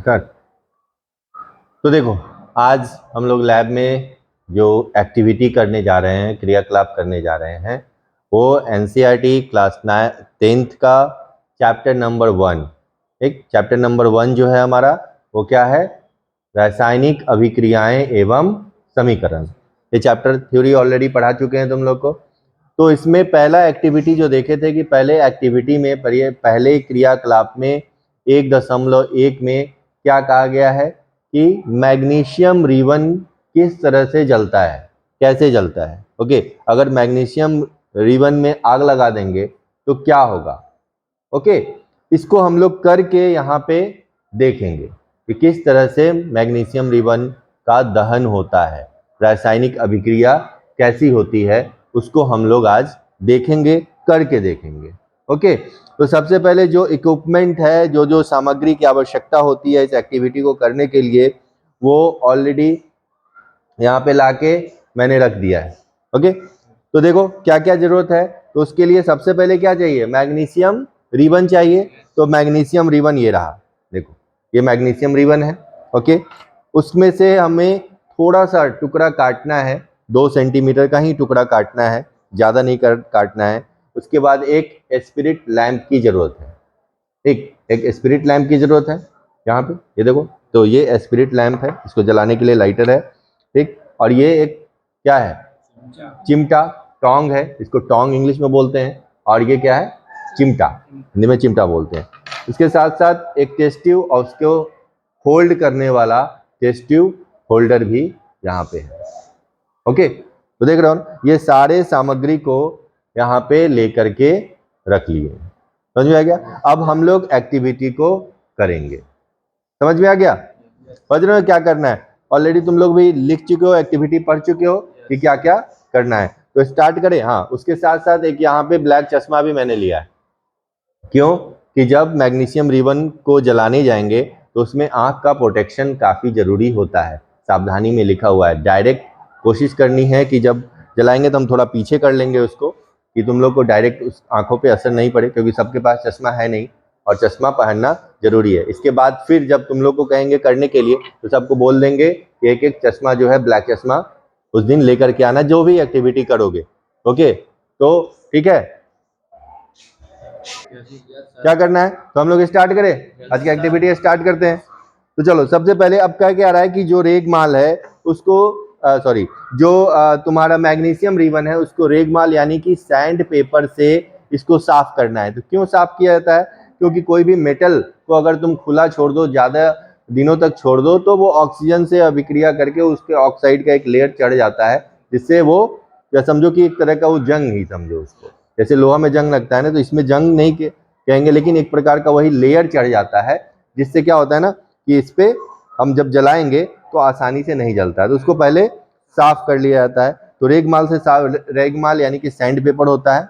कर। तो देखो, आज हम लोग लैब में जो एक्टिविटी करने जा रहे हैं, क्रियाकलाप करने जा रहे हैं, वो एनसीईआरटी क्लास 10th का चैप्टर नंबर 1। एक चैप्टर नंबर 1 जो है हमारा, वो क्या है? रासायनिक अभिक्रियाएं एवं समीकरण। ये चैप्टर थ्योरी ऑलरेडी पढ़ा चुके हैं तुम लोग को। तो इसमें पहला एक्टिविटी जो देखे थे कि पहले एक्टिविटी में पहले क्रियाकलाप में 1.1 में क्या कहा गया है कि मैग्नीशियम रिबन किस तरह से जलता है, कैसे जलता है। ओके, अगर मैग्नीशियम रिबन में आग लगा देंगे तो क्या होगा। ओके, इसको हम लोग करके यहाँ पे देखेंगे कि किस तरह से मैग्नीशियम रिबन का दहन होता है, रासायनिक अभिक्रिया कैसी होती है, उसको हम लोग आज देखेंगे, करके देखेंगे। ओके, तो सबसे पहले जो इक्विपमेंट है, जो जो सामग्री की आवश्यकता होती है इस एक्टिविटी को करने के लिए, वो ऑलरेडी यहाँ पे लाके मैंने रख दिया है। ओके, तो देखो क्या क्या जरूरत है। तो उसके लिए सबसे पहले क्या चाहिए? मैग्नीशियम रिबन चाहिए। तो मैग्नीशियम रिबन ये रहा, देखो ये मैग्नीशियम रिबन है। ओके, उसमें से हमें थोड़ा सा टुकड़ा काटना है, 2 सेंटीमीटर का ही टुकड़ा काटना है, ज़्यादा नहीं काटना है। उसके बाद एक स्पिरिट लैंप की जरूरत है, एक स्पिरिट लैंप की जरूरत है यहाँ पे, ये देखो। तो ये स्पिरिट लैंप है, इसको जलाने के लिए लाइटर है, ठीक। और ये एक क्या है? चिमटा, टोंग है, इसको टोंग इंग्लिश में बोलते हैं। और ये क्या है? चिमटा, हिंदी में चिमटा बोलते हैं। इसके साथ साथ एक टेस्ट ट्यूब और उसको होल्ड करने वाला टेस्ट ट्यूब होल्डर भी यहाँ पे है। ओके, तो देख रहे हो ना, ये सारे सामग्री को यहाँ पे लेकर के रख लिए। समझ में आ गया? अब हम लोग एक्टिविटी को करेंगे। समझ में आ गया? समझ रहे हो क्या करना है? ऑलरेडी तुम लोग भी लिख चुके हो, एक्टिविटी पढ़ चुके हो कि क्या क्या करना है। तो स्टार्ट करें। हाँ, उसके साथ साथ एक यहाँ पे ब्लैक चश्मा भी मैंने लिया है। क्यों? कि जब मैग्नीशियम रिबन को जलाने जाएंगे तो उसमें आंख का प्रोटेक्शन काफी जरूरी होता है। सावधानी में लिखा हुआ है, डायरेक्ट कोशिश करनी है कि जब जलाएंगे तो हम थोड़ा पीछे कर लेंगे उसको, कि तुम लोग को डायरेक्ट उस आंखों पे असर नहीं पड़े, क्योंकि सबके पास चश्मा है नहीं और चश्मा पहनना जरूरी है। इसके बाद फिर जब तुम लोग को कहेंगे करने के लिए तो सबको बोल देंगे कि एक एक चश्मा जो है, ब्लैक चश्मा उस दिन लेकर के आना, जो भी एक्टिविटी करोगे। ओके, तो ठीक है, क्या करना है? तो हम लोग स्टार्ट करें, आज की एक्टिविटी स्टार्ट करते हैं। तो चलो, सबसे पहले अब क्या आ रहा है कि जो रेगमाल है उसको, सॉरी, जो तुम्हारा मैग्नीशियम रिबन है उसको रेगमाल यानी कि सैंड पेपर से इसको साफ करना है। तो क्यों साफ किया जाता है? क्योंकि कोई भी मेटल को अगर तुम खुला छोड़ दो, ज्यादा दिनों तक छोड़ दो, तो वो ऑक्सीजन से अभिक्रिया करके उसके ऑक्साइड का एक लेयर चढ़ जाता है, जिससे वो, या समझो कि एक तरह का वो जंग ही समझो उसको, जैसे लोहा में जंग लगता है ना, तो इसमें जंग नहीं कहेंगे, लेकिन एक प्रकार का वही लेयर चढ़ जाता है, जिससे क्या होता है ना कि इस पे हम जब जलाएंगे तो आसानी से नहीं जलता है। तो उसको पहले साफ कर लिया जाता है। तो रेगमाल से साफ, रेगमाल यानी कि सैंड पेपर होता है,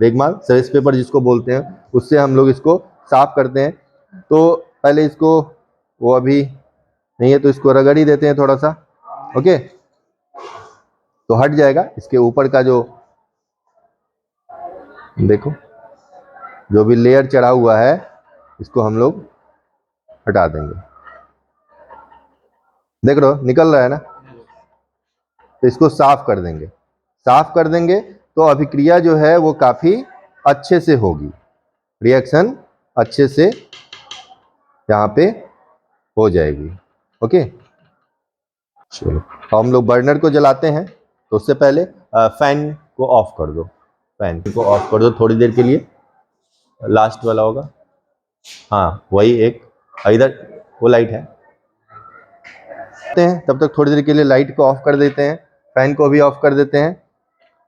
रेगमाल सरस पेपर जिसको बोलते हैं, उससे हम लोग इसको साफ करते हैं। तो पहले इसको, वो अभी नहीं है तो इसको रगड़ ही देते हैं थोड़ा सा। ओके, तो हट जाएगा इसके ऊपर का जो, देखो जो भी लेयर चढ़ा हुआ है इसको हम लोग हटा देंगे। देख रहे हो निकल रहा है ना? तो इसको साफ कर देंगे। साफ कर देंगे तो अभिक्रिया जो है वो काफी अच्छे से होगी, रिएक्शन अच्छे से यहाँ पे हो जाएगी। ओके, चलो तो हम लोग बर्नर को जलाते हैं। तो उससे पहले फैन को ऑफ कर दो, फैन को ऑफ कर दो थोड़ी देर के लिए। लास्ट वाला होगा, हाँ वही एक, इधर वो लाइट है। तब तक थोड़ी देर के लिए लाइट को ऑफ कर देते हैं, फैन को भी ऑफ कर देते हैं।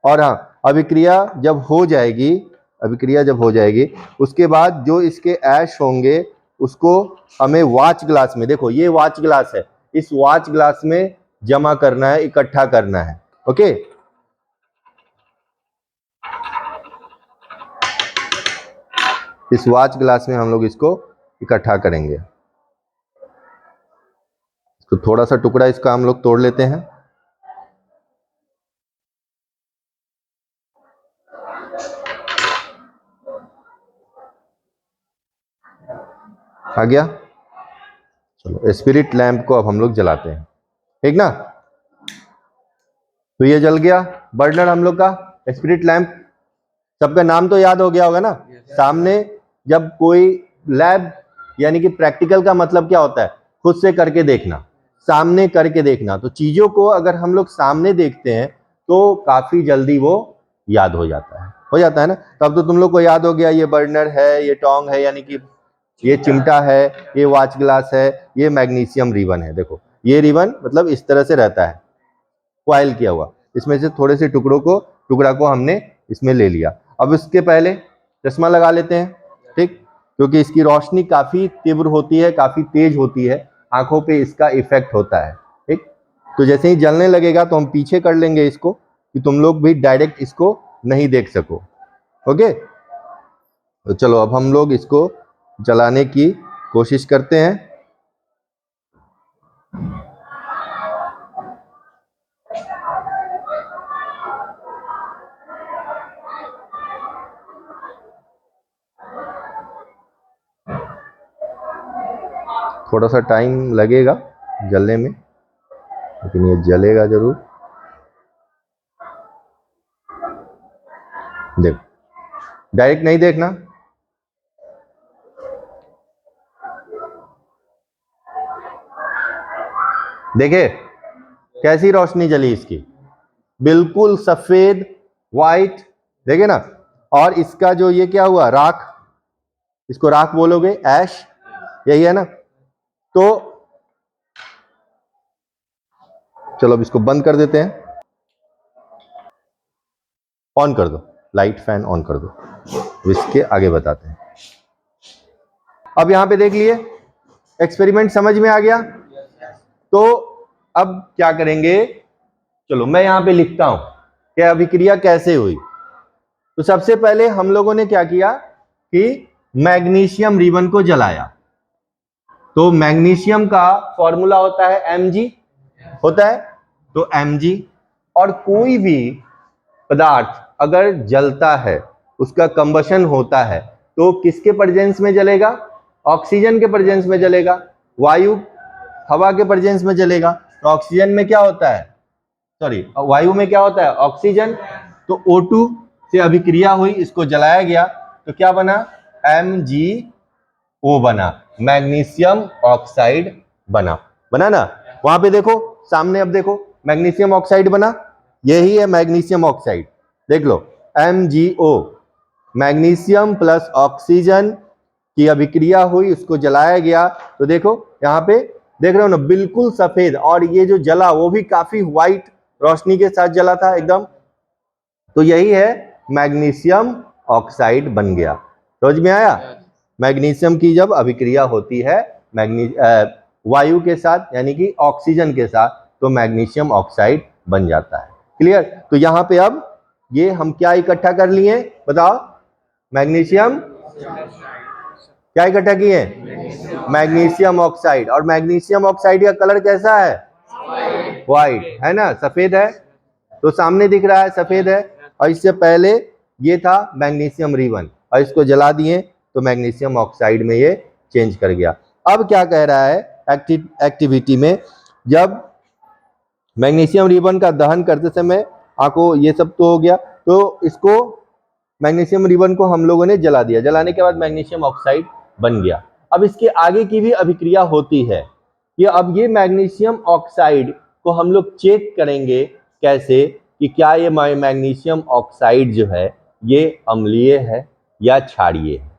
और हाँ, अभिक्रिया जब हो जाएगी, अभिक्रिया जब हो जाएगी उसके बाद जो इसके ऐश होंगे उसको हमें वॉच ग्लास में, देखो ये वॉच ग्लास है, इस वॉच ग्लास में जमा करना है, इकट्ठा करना है। ओके, इस वॉच ग्लास में हम लोग इसको इकट्ठा करेंगे। तो थोड़ा सा टुकड़ा इसका हम लोग तोड़ लेते हैं। आ गया? चलो स्पिरिट लैंप को अब हम लोग जलाते हैं, ठीक ना। तो ये जल गया बर्नर हम लोग का स्पिरिट लैंप। सबका नाम तो याद हो गया होगा ना। सामने जब कोई लैब यानी कि प्रैक्टिकल का मतलब क्या होता है, खुद से करके देखना, सामने करके देखना। तो चीजों को अगर हम लोग सामने देखते हैं तो काफी जल्दी वो याद हो जाता है ना। तब तो तुम लोग को याद हो गया, ये बर्नर है, ये टोंग है यानी कि ये चिमटा है, ये वॉच ग्लास है, ये मैग्नीशियम रिबन है। देखो ये रिबन मतलब इस तरह से रहता है, कॉइल किया हुआ। इसमें से थोड़े से टुकड़ा को हमने इसमें ले लिया। अब इसके पहले चश्मा लगा लेते हैं, ठीक, क्योंकि इसकी रोशनी काफी तीव्र होती है, काफी तेज होती है, आंखों पे इसका इफेक्ट होता है, ठीक। तो जैसे ही जलने लगेगा तो हम पीछे कर लेंगे इसको, कि तुम लोग भी डायरेक्ट इसको नहीं देख सको। ओके, तो चलो अब हम लोग इसको जलाने की कोशिश करते हैं। थोड़ा सा टाइम लगेगा जलने में, लेकिन ये जलेगा जरूर। देखो डायरेक्ट नहीं देखना, देखे कैसी रोशनी जली इसकी, बिल्कुल सफेद वाइट, देखे ना। और इसका जो ये क्या हुआ, राख, इसको राख बोलोगे, ऐश, यही है ना। तो चलो अब इसको बंद कर देते हैं, ऑन कर दो, लाइट फैन ऑन कर दो। इसके आगे बताते हैं। अब यहां पे देख लिए, एक्सपेरिमेंट समझ में आ गया। तो अब क्या करेंगे, चलो मैं यहां पे लिखता हूं कि अभिक्रिया कैसे हुई। तो सबसे पहले हम लोगों ने क्या किया कि मैग्नीशियम रिबन को जलाया। तो मैग्नीशियम का फॉर्मूला होता है Mg, होता है, तो Mg। और कोई भी पदार्थ अगर जलता है, उसका कंबशन होता है, तो किसके प्रेजेंस में जलेगा, ऑक्सीजन के प्रेजेंस में जलेगा, वायु हवा के प्रेजेंस में जलेगा। तो ऑक्सीजन में क्या होता है, सॉरी वायु में क्या होता है, ऑक्सीजन। तो O2 से अभिक्रिया हुई, इसको जलाया गया, तो क्या बना, MgO बना, मैग्नीशियम ऑक्साइड बना ना। वहां पे देखो सामने, अब देखो मैग्नीशियम ऑक्साइड बना, यही है मैग्नीशियम ऑक्साइड, देख लो MgO, मैग्नीशियम प्लस ऑक्सीजन की अभिक्रिया हुई, उसको जलाया गया। तो देखो यहाँ पे देख रहे हो ना, बिल्कुल सफेद, और ये जो जला वो भी काफी व्हाइट रोशनी के साथ जला था एकदम। तो यही है मैग्नीशियम ऑक्साइड बन गया। समझ में आया, मैग्नीशियम की जब अभिक्रिया होती है वायु के साथ यानी कि ऑक्सीजन के साथ, तो मैग्नीशियम ऑक्साइड बन जाता है। क्लियर। तो यहाँ पे अब ये हम क्या इकट्ठा कर लिए, बताओ, मैग्नीशियम क्या इकट्ठा किए, मैग्नीशियम ऑक्साइड। और मैग्नीशियम ऑक्साइड का कलर कैसा है, व्हाइट है ना, सफेद है। तो सामने दिख रहा है सफेद है। और इससे पहले ये था मैग्नीशियम रिबन, और इसको जला दिए तो मैग्नीशियम ऑक्साइड में ये चेंज कर गया। अब क्या कह रहा है एक्टिविटी में, जब मैग्नीशियम रिबन का दहन करते समय आपको ये सब तो हो गया, तो इसको मैग्नीशियम रिबन को हम लोगों ने जला दिया, जलाने के बाद मैग्नीशियम ऑक्साइड बन गया। अब इसके आगे की भी अभिक्रिया होती है, ये अब ये मैग्नीशियम ऑक्साइड को हम लोग चेक करेंगे कैसे, कि क्या ये मैग्नीशियम ऑक्साइड जो है ये अम्लीय है या क्षारीय है।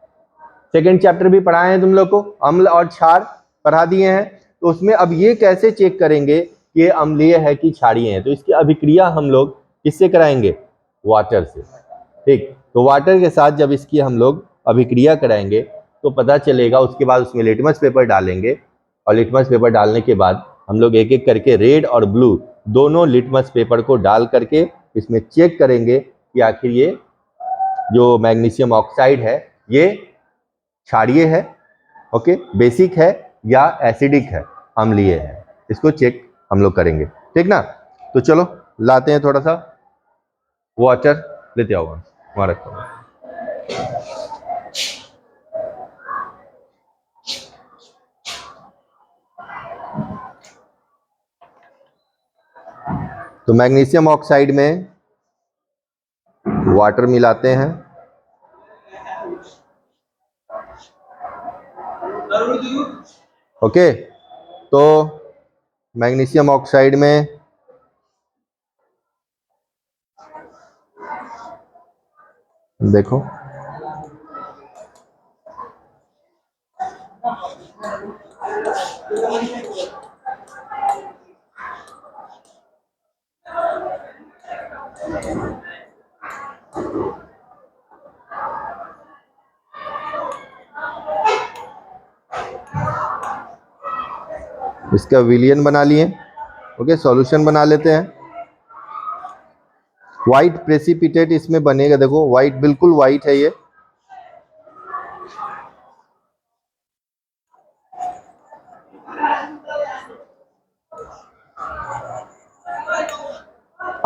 सेकेंड चैप्टर भी पढ़ाए हैं तुम लोग को, अम्ल और क्षार पढ़ा दिए हैं। तो उसमें अब ये कैसे चेक करेंगे कि ये अम्लीय है कि क्षारीय है, तो इसकी अभिक्रिया हम लोग किससे कराएंगे, वाटर से, ठीक। तो वाटर के साथ जब इसकी हम लोग अभिक्रिया कराएंगे तो पता चलेगा। उसके बाद उसमें लिटमस पेपर डालेंगे, और लिटमस पेपर डालने के बाद हम लोग एक एक करके रेड और ब्लू दोनों लिटमस पेपर को डाल करके इसमें चेक करेंगे कि आखिर ये जो मैग्नीशियम ऑक्साइड है ये क्षारीय है, ओके, बेसिक है, या एसिडिक है, अम्लीय है। इसको चेक हम लोग करेंगे, ठीक ना। तो चलो लाते हैं थोड़ा सा वाटर, लेते आओ वहां रखो। तो मैग्नीशियम ऑक्साइड में वाटर मिलाते हैं, ओके। तो मैग्नीशियम ऑक्साइड में देखो इसका विलियन बना लिए, ओके। सॉल्यूशन बना लेते हैं। व्हाइट प्रेसिपिटेट इसमें बनेगा, देखो व्हाइट, बिल्कुल व्हाइट है ये।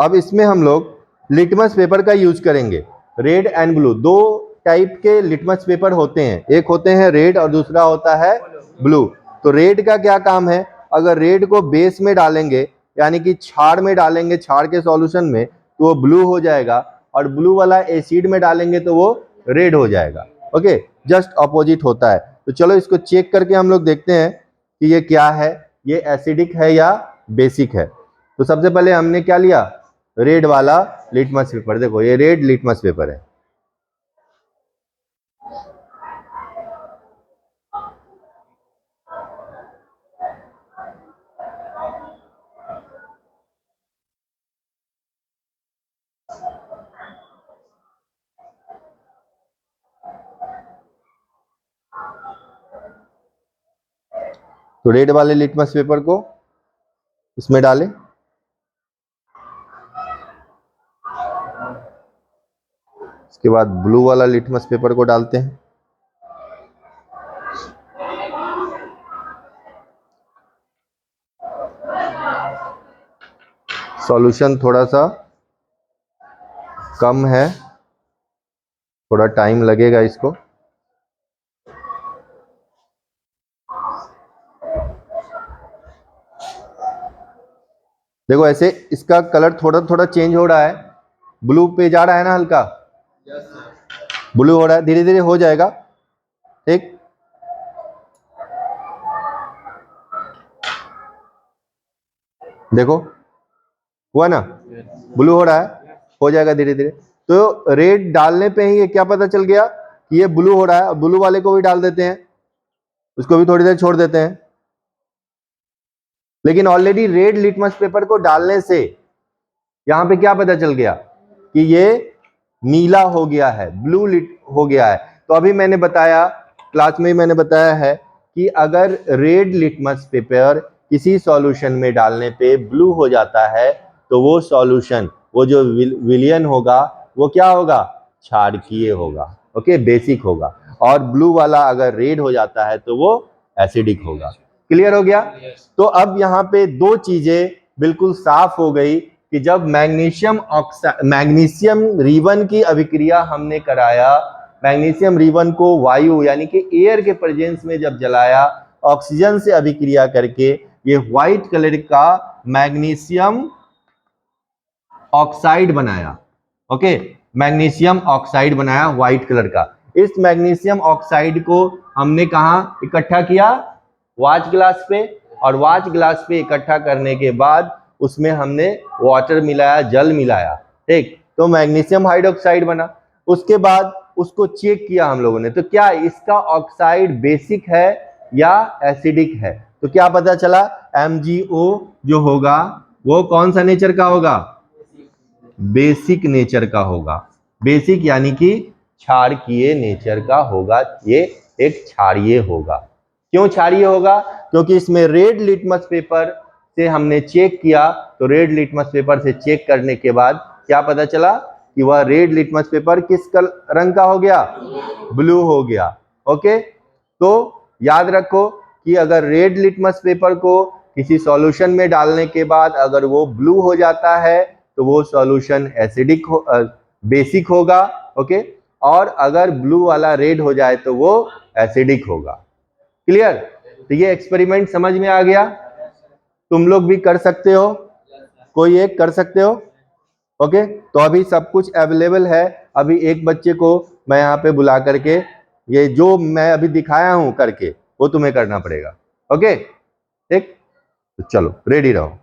अब इसमें हम लोग लिटमस पेपर का यूज करेंगे। रेड एंड ब्लू, दो टाइप के लिटमस पेपर होते हैं, एक होते हैं रेड और दूसरा होता है ब्लू। तो रेड का क्या काम है, अगर रेड को बेस में डालेंगे यानी कि क्षार में डालेंगे, क्षार के सॉल्यूशन में, तो वो ब्लू हो जाएगा, और ब्लू वाला एसिड में डालेंगे तो वो रेड हो जाएगा, ओके। जस्ट अपोजिट होता है। तो चलो इसको चेक करके हम लोग देखते हैं कि ये क्या है, ये एसिडिक है या बेसिक है। तो सबसे पहले हमने क्या लिया, रेड वाला लिटमस पेपर। देखो ये रेड लिटमस पेपर है। तो रेड वाले लिटमस पेपर को इसमें डालें, इसके बाद ब्लू वाला लिटमस पेपर को डालते हैं। सॉल्यूशन थोड़ा सा कम है, थोड़ा टाइम लगेगा इसको। देखो ऐसे इसका कलर थोड़ा थोड़ा चेंज हो रहा है, ब्लू पे जा रहा है ना, हल्का ब्लू हो रहा है, धीरे धीरे हो जाएगा, ठीक। देखो हुआ ना, ब्लू हो रहा है, हो जाएगा धीरे धीरे। तो रेड डालने पे ही ये क्या पता चल गया कि ये ब्लू हो रहा है। ब्लू वाले को भी डाल देते हैं, उसको भी थोड़ी देर छोड़ देते हैं। लेकिन ऑलरेडी रेड लिटमस पेपर को डालने से यहां पे क्या पता चल गया कि ये नीला हो गया है, ब्लू लिट हो गया है। तो अभी मैंने बताया, क्लास में मैंने बताया है कि अगर रेड लिटमस पेपर किसी सॉल्यूशन में डालने पे ब्लू हो जाता है तो वो सॉल्यूशन, वो जो विलियन होगा वो क्या होगा, क्षारकीय होगा, ओके, बेसिक होगा। और ब्लू वाला अगर रेड हो जाता है तो वो एसिडिक होगा। क्लियर हो गया? तो अब यहाँ पे दो चीजें बिल्कुल साफ हो गई कि जब मैग्नीशियम रिवन की अभिक्रिया हमने कराया, मैग्नीशियम रिवन को वायु यानी कि एयर के प्रेजेंस में जब जलाया, ऑक्सीजन से अभिक्रिया करके ये व्हाइट कलर का मैग्नीशियम ऑक्साइड बनाया, ओके, मैग्नीशियम ऑक्साइड बनाया व्हाइट कलर का। इस मैग्नीशियम ऑक्साइड को हमने कहा इकट्ठा किया, वाच ग्लास पे, और वाच ग्लास पे इकट्ठा करने के बाद उसमें हमने वाटर मिलाया, जल मिलाया, ठीक। तो मैग्नीशियम हाइड्रोक्साइड बना। उसके बाद उसको चेक किया हम लोगों ने, तो क्या इसका ऑक्साइड बेसिक है या एसिडिक है। तो क्या पता चला, MgO जो होगा वो कौन सा नेचर का होगा, बेसिक नेचर का होगा। बेसिक यानी कि क्षारकीय नेचर का होगा, ये एक क्षारीय होगा। क्यों क्षारीय होगा, क्योंकि इसमें रेड लिटमस पेपर से हमने चेक किया, तो रेड लिटमस पेपर से चेक करने के बाद क्या पता चला कि वह रेड लिटमस पेपर किस रंग का हो गया, ब्लू हो गया, ओके। तो याद रखो कि अगर रेड लिटमस पेपर को किसी सॉल्यूशन में डालने के बाद अगर वो ब्लू हो जाता है तो वो सॉल्यूशन एसिडिक हो, बेसिक होगा, ओके। और अगर ब्लू वाला रेड हो जाए तो वो एसिडिक होगा। क्लियर? तो ये एक्सपेरिमेंट समझ में आ गया, तुम लोग भी कर सकते हो, कोई एक कर सकते हो? ओके, तो अभी सब कुछ अवेलेबल है। अभी एक बच्चे को मैं यहाँ पे बुला करके ये जो मैं अभी दिखाया हूं करके वो तुम्हें करना पड़ेगा। ओके, ठीक, तो चलो रेडी रहो।